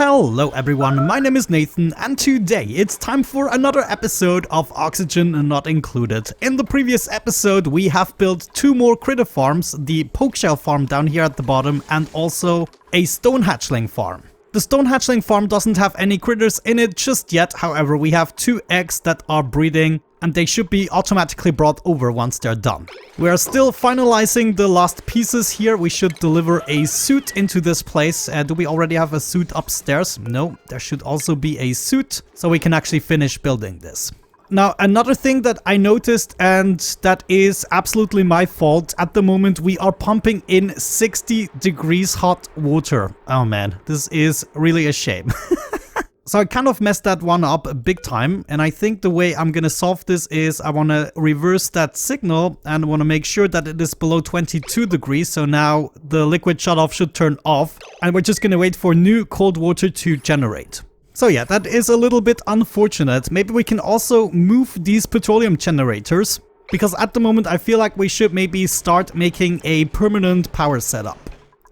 Hello everyone, my name is Nathan and today it's time for another episode of Oxygen Not Included. In the previous episode we have built two more critter farms, the poke shell farm down here at the bottom and also a stone hatchling farm. The stone hatchling farm doesn't have any critters in it just yet, however we have two eggs that are breeding and they should be automatically brought over once they're done. We are still finalizing the last pieces here. We should deliver a suit into this place. Do we already have a suit upstairs? No, there should also be a suit so we can actually finish building this. Now, another thing that I noticed, and that is absolutely my fault, at the moment we are pumping in 60 degrees hot water. Oh man, this is really a shame. So I kind of messed that one up big time, and I think the way I'm gonna solve this is I want to reverse that signal and want to make sure that it is below 22 degrees, so now the liquid shutoff should turn off, and we're just gonna wait for new cold water to generate. So yeah, that is a little bit unfortunate. Maybe we can also move these petroleum generators, because at the moment I feel like we should maybe start making a permanent power setup.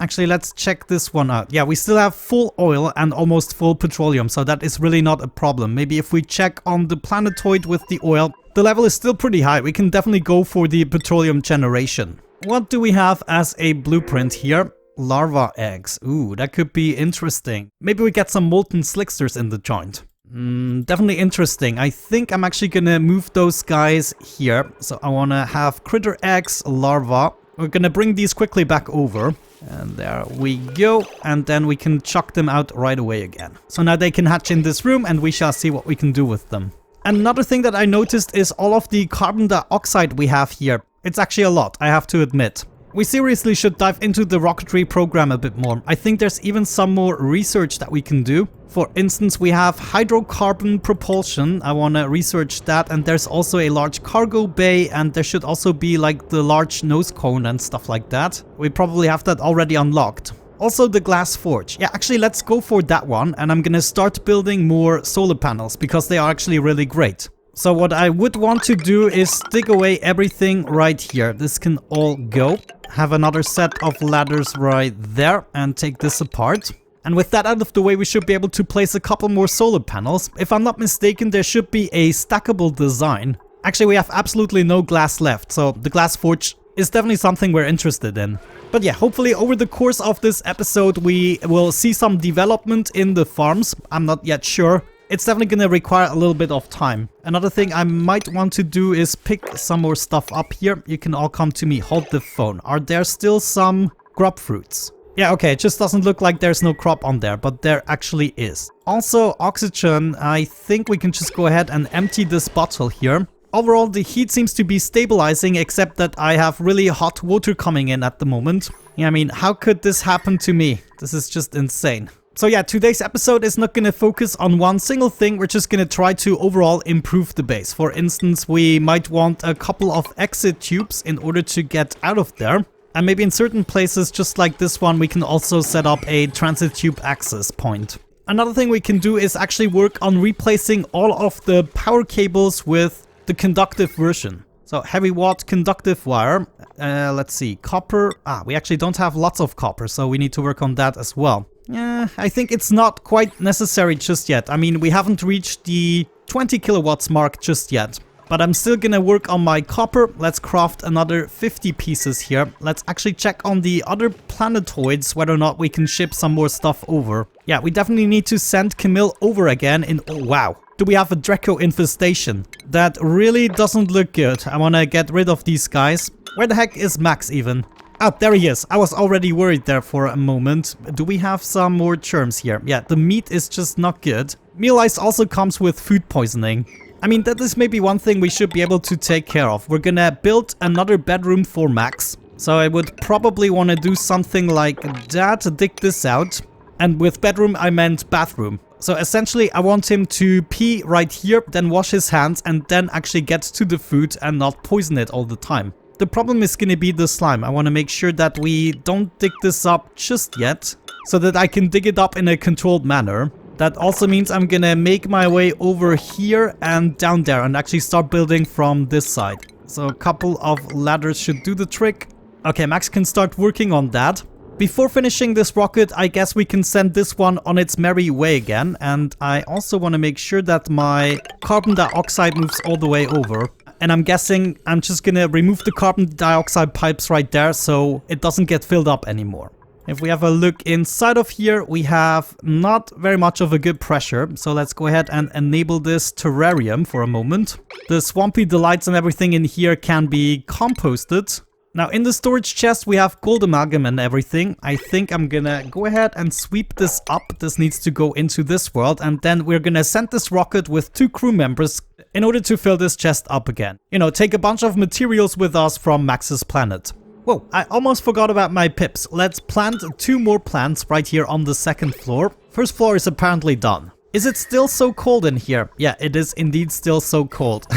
Actually, let's check this one out. Yeah, we still have full oil and almost full petroleum, so that is really not a problem. Maybe if we check on the planetoid with the oil, the level is still pretty high. We can definitely go for the petroleum generation. What do we have as a blueprint here? Larva eggs. Ooh, that could be interesting. Maybe we get some molten slicksters in the joint. Definitely interesting. I think I'm actually gonna move those guys here. So I wanna have critter eggs, larva. We're gonna bring these quickly back over. And there we go, and then we can chuck them out right away again. So now they can hatch in this room and we shall see what we can do with them. Another thing that I noticed is all of the carbon dioxide we have here. It's actually a lot, I have to admit. We seriously should dive into the rocketry program a bit more. I think there's even some more research that we can do. For instance, we have hydrocarbon propulsion. I want to research that, and there's also a large cargo bay, and there should also be like the large nose cone and stuff like that. We probably have that already unlocked. Also the glass forge. Yeah, actually let's go for that one, and I'm gonna start building more solar panels because they are actually really great. So what I would want to do is dig away everything right here. This can all go. Have another set of ladders right there and take this apart. And with that out of the way, we should be able to place a couple more solar panels. If I'm not mistaken, there should be a stackable design. Actually, we have absolutely no glass left, so the glass forge is definitely something we're interested in. But yeah, hopefully over the course of this episode, we will see some development in the farms. I'm not yet sure. It's definitely going to require a little bit of time. Another thing I might want to do is pick some more stuff up here. You can all come to me. Hold the phone. Are there still some grub fruits? Yeah, okay, it just doesn't look like there's no crop on there, but there actually is. Also, oxygen, I think we can just go ahead and empty this bottle here. Overall, the heat seems to be stabilizing, except that I have really hot water coming in at the moment. Yeah, I mean, how could this happen to me? This is just insane. So yeah, today's episode is not going to focus on one single thing. We're just going to try to overall improve the base. For instance, we might want a couple of exit tubes in order to get out of there. And maybe in certain places, just like this one, we can also set up a transit tube access point. Another thing we can do is actually work on replacing all of the power cables with the conductive version. So heavy watt conductive wire. Let's see, copper. We actually don't have lots of copper, so we need to work on that as well. I think it's not quite necessary just yet. I mean, we haven't reached the 20 kilowatts mark just yet. But I'm still gonna work on my copper. Let's craft another 50 pieces here. Let's actually check on the other planetoids whether or not we can ship some more stuff over. Yeah, we definitely need to send Camille over again in... Oh, wow. Do we have a Draco infestation? That really doesn't look good. I wanna get rid of these guys. Where the heck is Max even? Oh, there he is. I was already worried there for a moment. Do we have some more germs here? Yeah, the meat is just not good. Meal ice also comes with food poisoning. I mean, that is maybe one thing we should be able to take care of. We're gonna build another bedroom for Max. So I would probably want to do something like that, dig this out. And with bedroom, I meant bathroom. So essentially, I want him to pee right here, then wash his hands, and then actually get to the food and not poison it all the time. The problem is going to be the slime. I want to make sure that we don't dig this up just yet, so that I can dig it up in a controlled manner. That also means I'm going to make my way over here and down there and actually start building from this side. So a couple of ladders should do the trick. Okay, Max can start working on that. Before finishing this rocket, I guess we can send this one on its merry way again. And I also want to make sure that my carbon dioxide moves all the way over. And I'm guessing I'm just gonna remove the carbon dioxide pipes right there so it doesn't get filled up anymore. If we have a look inside of here, we have not very much of a good pressure. So let's go ahead and enable this terrarium for a moment. The swampy delights and everything in here can be composted. Now in the storage chest we have gold amalgam and everything. I think I'm gonna go ahead and sweep this up. This needs to go into this world, and then we're gonna send this rocket with 2 crew members in order to fill this chest up again. You know, take a bunch of materials with us from Max's planet. Whoa, I almost forgot about my pips. Let's plant 2 more plants right here on the 2nd floor. First floor is apparently done. Is it still so cold in here? Yeah, it is indeed still so cold.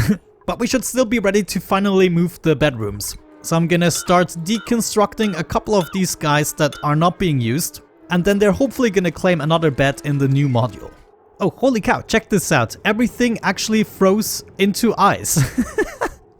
But we should still be ready to finally move the bedrooms. So I'm gonna start deconstructing a couple of these guys that are not being used. And then they're hopefully gonna claim another bed in the new module. Oh, holy cow, check this out. Everything actually froze into ice.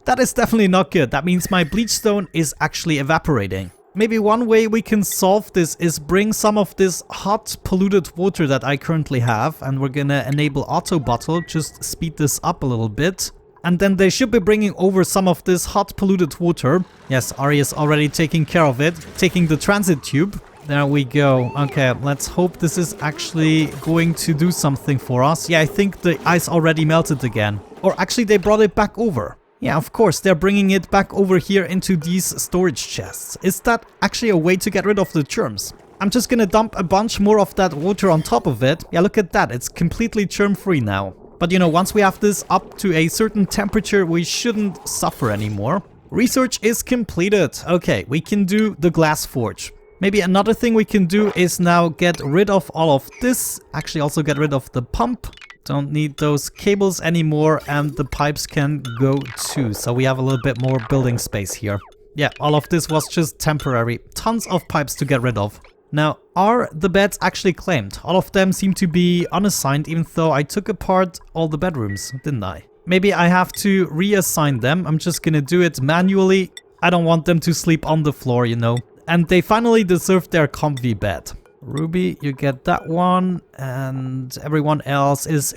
That is definitely not good. That means my bleach stone is actually evaporating. Maybe one way we can solve this is bring some of this hot polluted water that I currently have, and we're gonna enable auto bottle, just speed this up a little bit. And then they should be bringing over some of this hot polluted water. Yes, Ari is already taking care of it, taking the transit tube. There we go. Okay, let's hope this is actually going to do something for us. Yeah, I think the ice already melted again. Or actually they brought it back over. Yeah, of course, they're bringing it back over here into these storage chests. Is that actually a way to get rid of the germs? I'm just gonna dump a bunch more of that water on top of it. Yeah, look at that. It's completely germ-free now. But you know, once we have this up to a certain temperature, we shouldn't suffer anymore. Research is completed. Okay, we can do the glass forge. Maybe another thing we can do is now get rid of all of this. Actually, also get rid of the pump. Don't need those cables anymore, and the pipes can go too. So we have a little bit more building space here. Yeah, all of this was just temporary. Tons of pipes to get rid of. Now, are the beds actually claimed? All of them seem to be unassigned, even though I took apart all the bedrooms, didn't I? Maybe I have to reassign them. I'm just gonna do it manually. I don't want them to sleep on the floor, you know. And they finally deserve their comfy bed. Ruby, you get that one, and everyone else is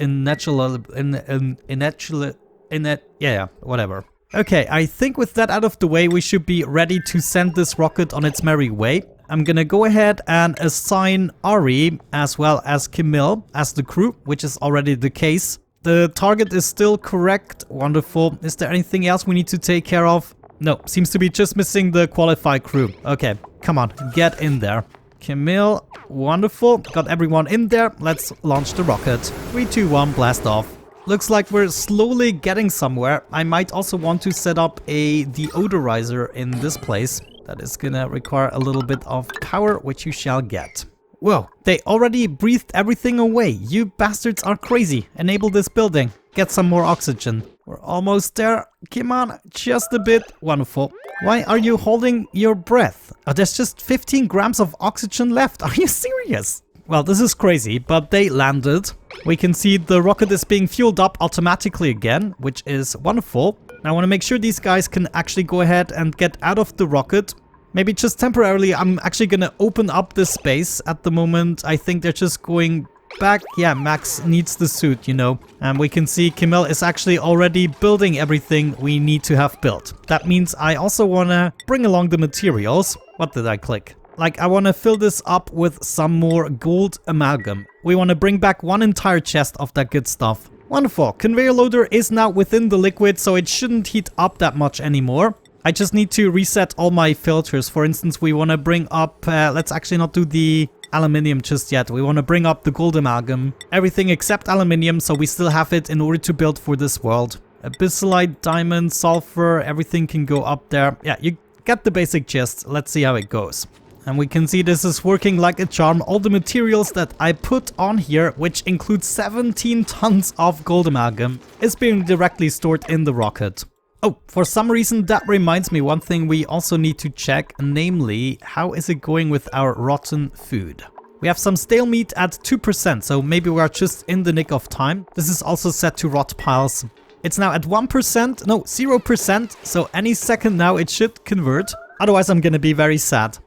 whatever. Okay, I think with that out of the way, we should be ready to send this rocket on its merry way. I'm gonna go ahead and assign Ari as well as Camille as the crew, which is already the case. The target is still correct. Wonderful. Is there anything else we need to take care of? No, seems to be just missing the qualified crew. Okay, come on, get in there. Camille, wonderful. Got everyone in there. Let's launch the rocket. 3, 2, 1, blast off. Looks like we're slowly getting somewhere. I might also want to set up a deodorizer in this place. That is gonna require a little bit of power, which you shall get. Whoa, they already breathed everything away. You bastards are crazy. Enable this building. Get some more oxygen. We're almost there. Come on, just a bit. Wonderful. Why are you holding your breath? Oh, there's just 15 grams of oxygen left. Are you serious? Well, this is crazy, but they landed. We can see the rocket is being fueled up automatically again, which is wonderful. Now I want to make sure these guys can actually go ahead and get out of the rocket. Maybe just temporarily, I'm actually going to open up this space. At the moment, I think they're just going back. Yeah, Max needs the suit, you know. And we can see Camille is actually already building everything we need to have built. That means I also want to bring along the materials. What did I click? Like, I want to fill this up with some more gold amalgam. We want to bring back one entire chest of that good stuff. Wonderful. Conveyor loader is now within the liquid, so it shouldn't heat up that much anymore. I just need to reset all my filters. For instance, we want to bring up... let's actually not do the aluminium just yet. We want to bring up the gold amalgam. Everything except aluminium, so we still have it in order to build for this world. Abyssalite, diamond, sulfur, everything can go up there. Yeah, you get the basic gist. Let's see how it goes. And we can see this is working like a charm. All the materials that I put on here, which includes 17 tons of gold amalgam, is being directly stored in the rocket. Oh, for some reason that reminds me one thing we also need to check, namely, how is it going with our rotten food? We have some stale meat at 2%, so maybe we are just in the nick of time. This is also set to rot piles. It's now at 1%, no, 0%, so any second now it should convert. Otherwise I'm gonna be very sad.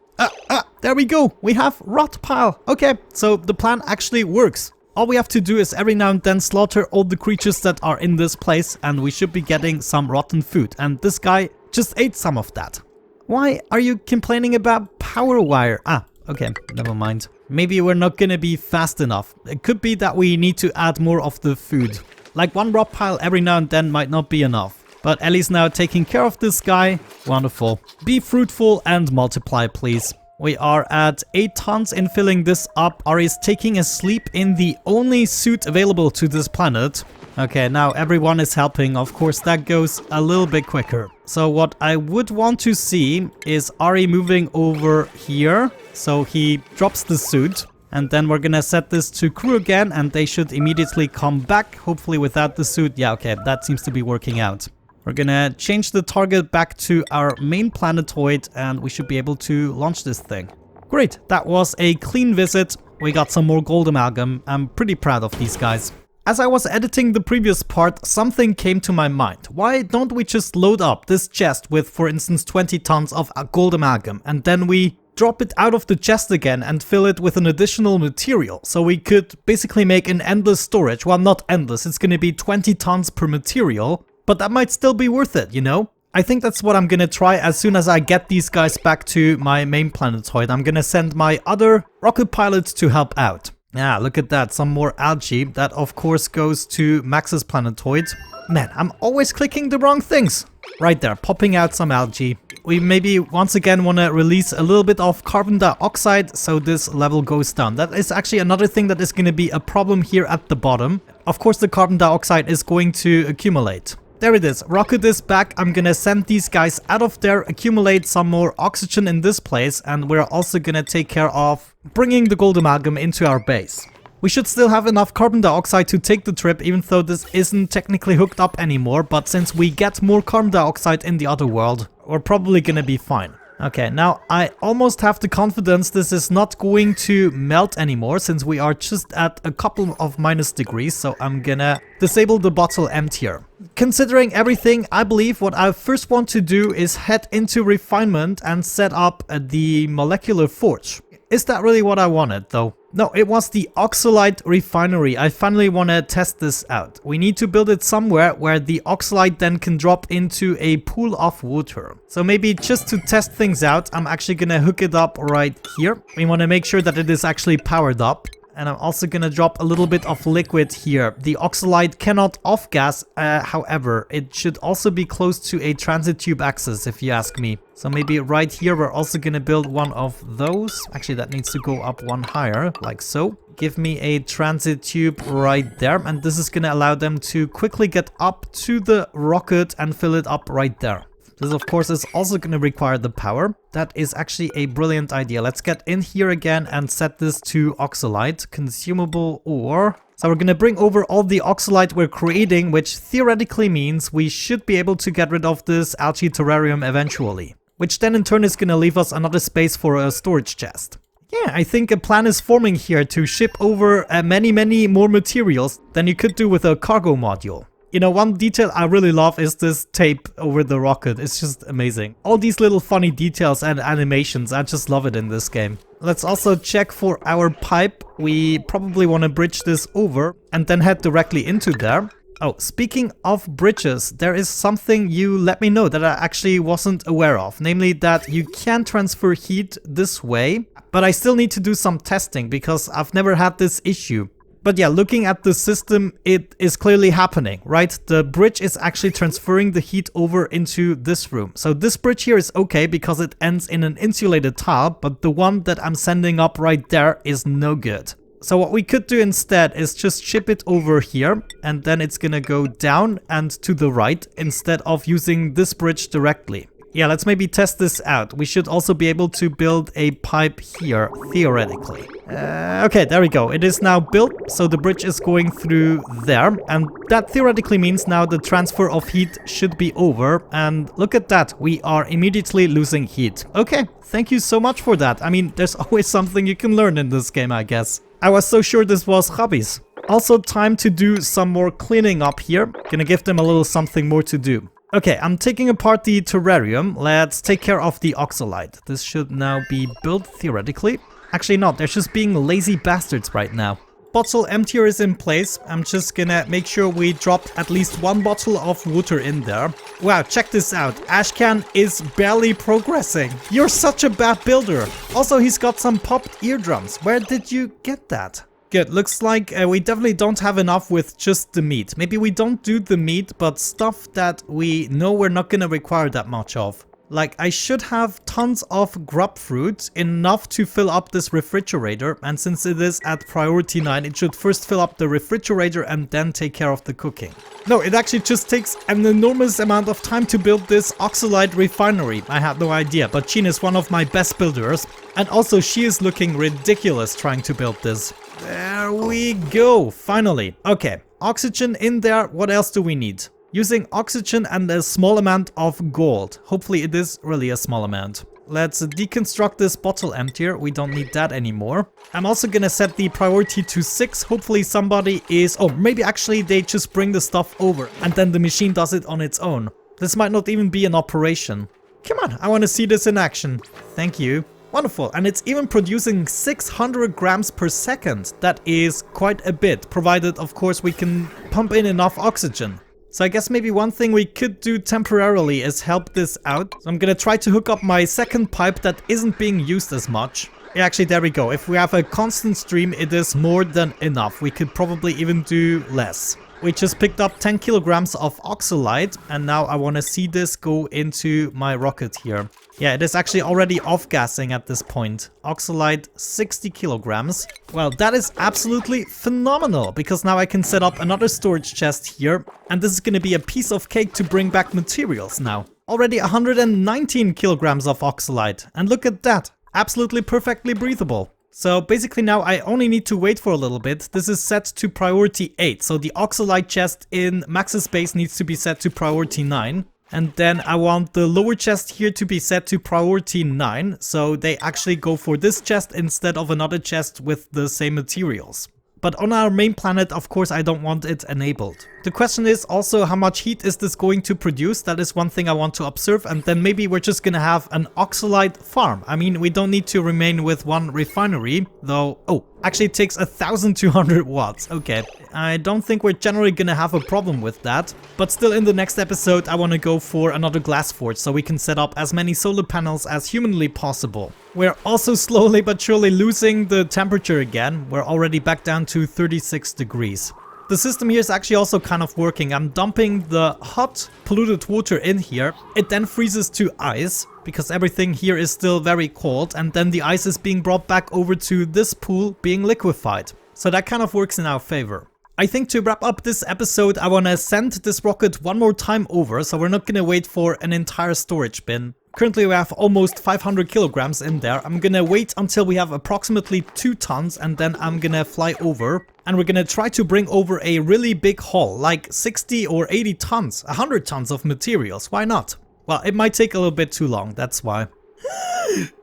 There we go. We have rot pile. Okay, so the plan actually works. All we have to do is every now and then slaughter all the creatures that are in this place, and we should be getting some rotten food. And this guy just ate some of that. Why are you complaining about power wire? Ah, okay, never mind. Maybe we're not gonna be fast enough. It could be that we need to add more of the food. Like one rot pile every now and then might not be enough. But Ellie's now taking care of this guy. Wonderful. Be fruitful and multiply, please. We are at 8 tons in filling this up. Ari is taking a sleep in the only suit available to this planet. Okay, now everyone is helping. Of course, that goes a little bit quicker. So what I would want to see is Ari moving over here. So he drops the suit. And then we're gonna set this to crew again, and they should immediately come back, hopefully without the suit. Yeah, okay, that seems to be working out. We're gonna change the target back to our main planetoid, and we should be able to launch this thing. Great, that was a clean visit. We got some more gold amalgam. I'm pretty proud of these guys. As I was editing the previous part, something came to my mind. Why don't we just load up this chest with, for instance, 20 tons of gold amalgam, and then we drop it out of the chest again and fill it with an additional material. So we could basically make an endless storage. Well, not endless, it's gonna be 20 tons per material, but that might still be worth it, you know? I think that's what I'm gonna try as soon as I get these guys back to my main planetoid. I'm gonna send my other rocket pilots to help out. Yeah, look at that, some more algae. That of course goes to Max's planetoid. Man, I'm always clicking the wrong things. Right there, popping out some algae. We maybe once again want to release a little bit of carbon dioxide so this level goes down. That is actually another thing that is going to be a problem here at the bottom. Of course, the carbon dioxide is going to accumulate. There it is. Rocket is back. I'm going to send these guys out of there, accumulate some more oxygen in this place, and we're also going to take care of bringing the gold amalgam into our base. We should still have enough carbon dioxide to take the trip, even though this isn't technically hooked up anymore, but since we get more carbon dioxide in the other world, we're probably gonna be fine. Okay, now I almost have the confidence this is not going to melt anymore, since we are just at a couple of minus degrees, so I'm gonna disable the bottle emptier. Considering everything, I believe what I first want to do is head into refinement and set up the molecular forge. Is that really what I wanted, though? No, it was the oxalite refinery. I finally want to test this out. We need to build it somewhere where the oxalite then can drop into a pool of water. So maybe just to test things out, I'm actually going to hook it up right here. We want to make sure that it is actually powered up. And I'm also going to drop a little bit of liquid here. The oxalite cannot off-gas, however, it should also be close to a transit tube axis, if you ask me. So maybe right here we're also going to build one of those. Actually, that needs to go up one higher, like so. Give me a transit tube right there. And this is going to allow them to quickly get up to the rocket and fill it up right there. This, of course, is also going to require the power. That is actually a brilliant idea. Let's get in here again and set this to oxalite, consumable ore. So we're going to bring over all the oxalite we're creating, which theoretically means we should be able to get rid of this algae terrarium eventually. Which then in turn is going to leave us another space for a storage chest. Yeah, I think a plan is forming here to ship over many more materials than you could do with a cargo module. You know, one detail I really love is this tape over the rocket. It's just amazing. All these little funny details and animations, I just love it in this game. Let's also check for our pipe. We probably want to bridge this over and then head directly into there. Oh, speaking of bridges, there is something you let me know that I actually wasn't aware of. Namely that you can transfer heat this way, but I still need to do some testing because I've never had this issue. But yeah, looking at the system, it is clearly happening, right? The bridge is actually transferring the heat over into this room. So this bridge here is okay because it ends in an insulated tile, but the one that I'm sending up right there is no good. So what we could do instead is just ship it over here, and then it's gonna go down and to the right instead of using this bridge directly. Yeah, let's maybe test this out. We should also be able to build a pipe here, theoretically. Okay, there we go. It is now built, so the bridge is going through there. And that theoretically means now the transfer of heat should be over. And look at that, we are immediately losing heat. Okay, thank you so much for that. I mean, there's always something you can learn in this game, I guess. I was so sure this was hobbies. Also, time to do some more cleaning up here. Gonna give them a little something more to do. Okay, I'm taking apart the terrarium. Let's take care of the oxalite. This should now be built theoretically. Actually not, they're just being lazy bastards right now. Bottle emptier is in place. I'm just gonna make sure we dropped at least one bottle of water in there. Wow, check this out. Ashcan is barely progressing. You're such a bad builder. Also, he's got some popped eardrums. Where did you get that? Good, looks like we definitely don't have enough with just the meat. Maybe we don't do the meat, but stuff that we know we're not gonna require that much of. Like, I should have tons of grub fruit, enough to fill up this refrigerator, and since it is at priority 9, it should first fill up the refrigerator and then take care of the cooking. No, it actually just takes an enormous amount of time to build this oxalite refinery. I had no idea, but Jean is one of my best builders, and also she is looking ridiculous trying to build this. There we go, finally. Okay, oxygen in there, what else do we need? Using oxygen and a small amount of gold. Hopefully it is really a small amount. Let's deconstruct this bottle emptier. We don't need that anymore. I'm also gonna set the priority to 6. Hopefully somebody is... Oh, maybe actually they just bring the stuff over and then the machine does it on its own. This might not even be an operation. Come on, I want to see this in action. Thank you. Wonderful, and it's even producing 600 grams per second. That is quite a bit, provided of course we can pump in enough oxygen. So I guess maybe one thing we could do temporarily is help this out. So I'm gonna try to hook up my second pipe that isn't being used as much. Yeah, actually, there we go. If we have a constant stream, it is more than enough. We could probably even do less. We just picked up 10 kilograms of oxalite, and now I want to see this go into my rocket here. Yeah, it is actually already off-gassing at this point. Oxalite, 60 kilograms. Well, that is absolutely phenomenal, because now I can set up another storage chest here, and this is going to be a piece of cake to bring back materials now. Already 119 kilograms of oxalite, and look at that. Absolutely perfectly breathable. So basically now I only need to wait for a little bit. This is set to priority 8. So the oxalite chest in Max's base needs to be set to priority 9. And then I want the lower chest here to be set to priority 9. So they actually go for this chest instead of another chest with the same materials. But on our main planet, of course, I don't want it enabled. The question is also how much heat is this going to produce? That is one thing I want to observe, and then maybe we're just gonna have an oxalite farm. I mean, we don't need to remain with one refinery, though. Oh, actually it takes 1200 watts. Okay, I don't think we're generally gonna have a problem with that. But still, in the next episode, I want to go for another glass forge so we can set up as many solar panels as humanly possible. We're also slowly but surely losing the temperature again. We're already back down to 36 degrees. The system here is actually also kind of working. I'm dumping the hot, polluted water in here. It then freezes to ice because everything here is still very cold, and then the ice is being brought back over to this pool being liquefied. So that kind of works in our favor. I think to wrap up this episode, I want to send this rocket one more time over, so we're not going to wait for an entire storage bin. Currently we have almost 500 kilograms in there. I'm gonna wait until we have approximately 2 tons and then I'm gonna fly over. And we're gonna try to bring over a really big haul, like 60 or 80 tons, 100 tons of materials. Why not? Well, it might take a little bit too long, that's why.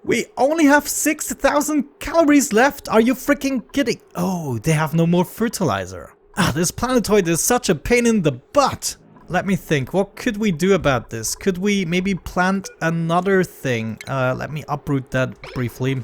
We only have 6,000 calories left. Are you freaking kidding? Oh, they have no more fertilizer. Ah, this planetoid is such a pain in the butt. Let me think, what could we do about this? Could we maybe plant another thing? Let me uproot that briefly.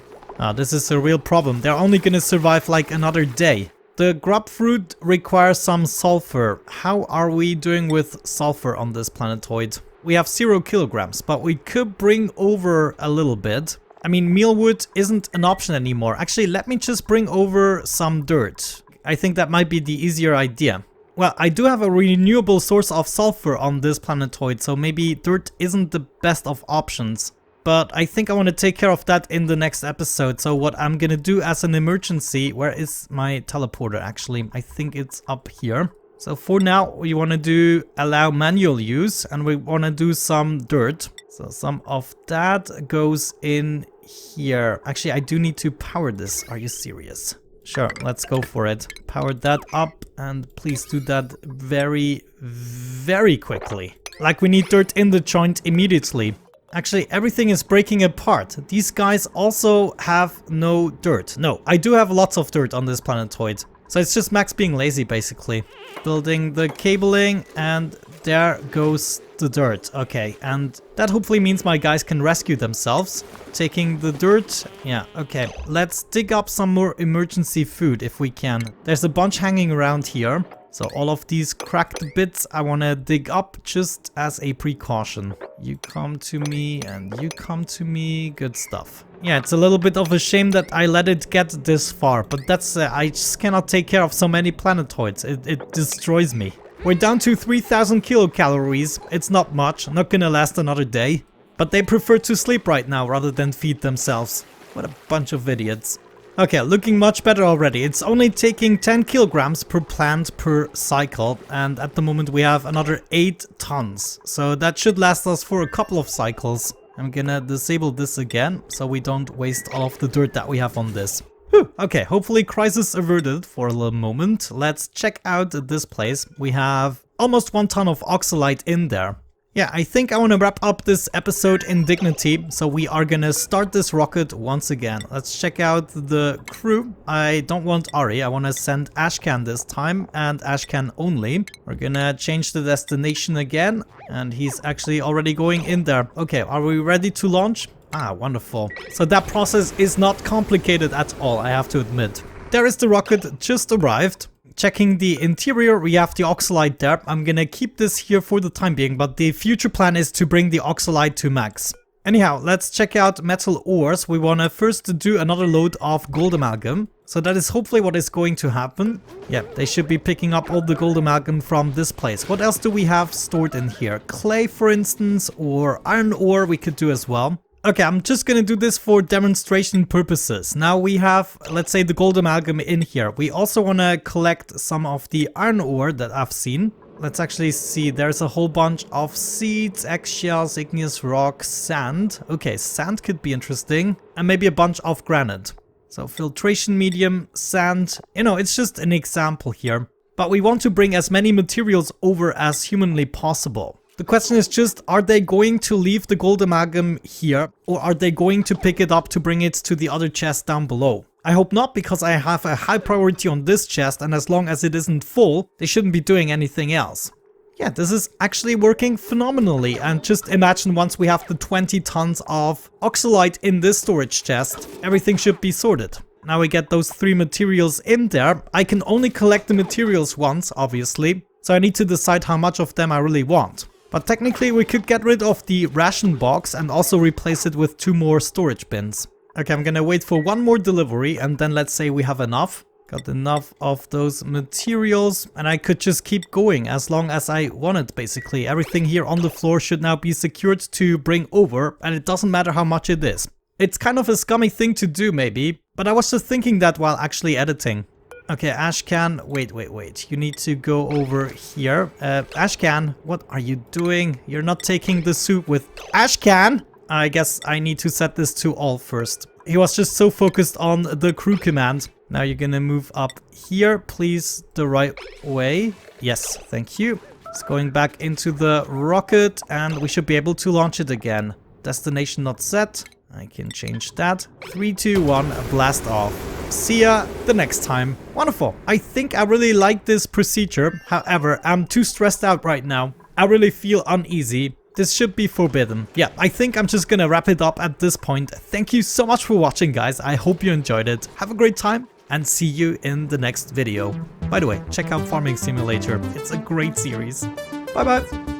This is a real problem. They're only gonna survive like another day. The grub fruit requires some sulfur. How are we doing with sulfur on this planetoid? We have 0 kilograms, but we could bring over a little bit. I mean, mealwood isn't an option anymore. Actually, let me just bring over some dirt. I think that might be the easier idea. Well, I do have a renewable source of sulfur on this planetoid, so maybe dirt isn't the best of options. But I think I want to take care of that in the next episode. So what I'm gonna do as an emergency... Where is my teleporter actually? I think it's up here. So for now, we want to do allow manual use, and we want to do some dirt. So some of that goes in here. Actually, I do need to power this. Are you serious? Sure, let's go for it. Power that up, and please do that very, very quickly. Like we need dirt in the joint immediately. Actually, everything is breaking apart. These guys also have no dirt. No, I do have lots of dirt on this planetoid. So it's just Max being lazy, basically. Building the cabling, and there goes the dirt. Okay, and that hopefully means my guys can rescue themselves. Taking the dirt. Yeah, okay. Let's dig up some more emergency food if we can. There's a bunch hanging around here. So all of these cracked bits I want to dig up just as a precaution. You come to me and you come to me. Good stuff. Yeah, it's a little bit of a shame that I let it get this far, but that's I just cannot take care of so many planetoids. It destroys me. We're down to 3000 kilocalories. It's not much, not gonna last another day. But they prefer to sleep right now rather than feed themselves. What a bunch of idiots. Okay, looking much better already. It's only taking 10 kilograms per plant per cycle, and at the moment we have another 8 tons. So that should last us for a couple of cycles. I'm gonna disable this again, so we don't waste all of the dirt that we have on this. Whew. Okay, hopefully crisis averted for a little moment. Let's check out this place. We have almost 1 ton of oxalite in there. Yeah, I think I want to wrap up this episode in dignity, so we are gonna start this rocket once again. Let's check out the crew. I don't want Ari, I want to send Ashcan this time, and Ashcan only. We're gonna change the destination again, and he's actually already going in there. Okay, are we ready to launch? Ah, wonderful. So that process is not complicated at all, I have to admit. There is the rocket, just arrived. Checking the interior, we have the oxalite there. I'm gonna keep this here for the time being, but the future plan is to bring the oxalite to max. Anyhow, let's check out metal ores. We wanna first do another load of gold amalgam. So that is hopefully what is going to happen. Yeah, they should be picking up all the gold amalgam from this place. What else do we have stored in here? Clay, for instance, or iron ore we could do as well. Okay, I'm just gonna do this for demonstration purposes. Now we have, let's say, the gold amalgam in here. We also wanna collect some of the iron ore that I've seen. Let's actually see, there's a whole bunch of seeds, eggshells, igneous rock, sand. Okay, sand could be interesting. And maybe a bunch of granite. So filtration medium, sand. You know, it's just an example here. But we want to bring as many materials over as humanly possible. The question is just, are they going to leave the gold amalgam here, or are they going to pick it up to bring it to the other chest down below? I hope not, because I have a high priority on this chest, and as long as it isn't full, they shouldn't be doing anything else. Yeah, this is actually working phenomenally, and just imagine once we have the 20 tons of oxalite in this storage chest, everything should be sorted. Now we get those 3 materials in there. I can only collect the materials once, obviously, so I need to decide how much of them I really want. But technically we could get rid of the ration box and also replace it with 2 more storage bins. Okay, I'm gonna wait for 1 more delivery, and then let's say we have enough. Got enough of those materials, and I could just keep going as long as I wanted, basically. Everything here on the floor should now be secured to bring over, and it doesn't matter how much it is. It's kind of a scummy thing to do maybe, but I was just thinking that while actually editing. Okay, Ashcan, wait. You need to go over here. Ashcan, what are you doing? You're not taking the soup with Ashcan. I guess I need to set this to all first. He was just so focused on the crew command. Now you're gonna move up here, please, the right way. Yes, thank you. It's going back into the rocket, and we should be able to launch it again. Destination not set. I can change that. 3, 2, 1, blast off. See ya the next time. Wonderful. I think I really like this procedure. However, I'm too stressed out right now. I really feel uneasy. This should be forbidden. Yeah, I think I'm just gonna wrap it up at this point. Thank you so much for watching, guys. I hope you enjoyed it. Have a great time, and see you in the next video. By the way, check out Farming Simulator. It's a great series. Bye bye.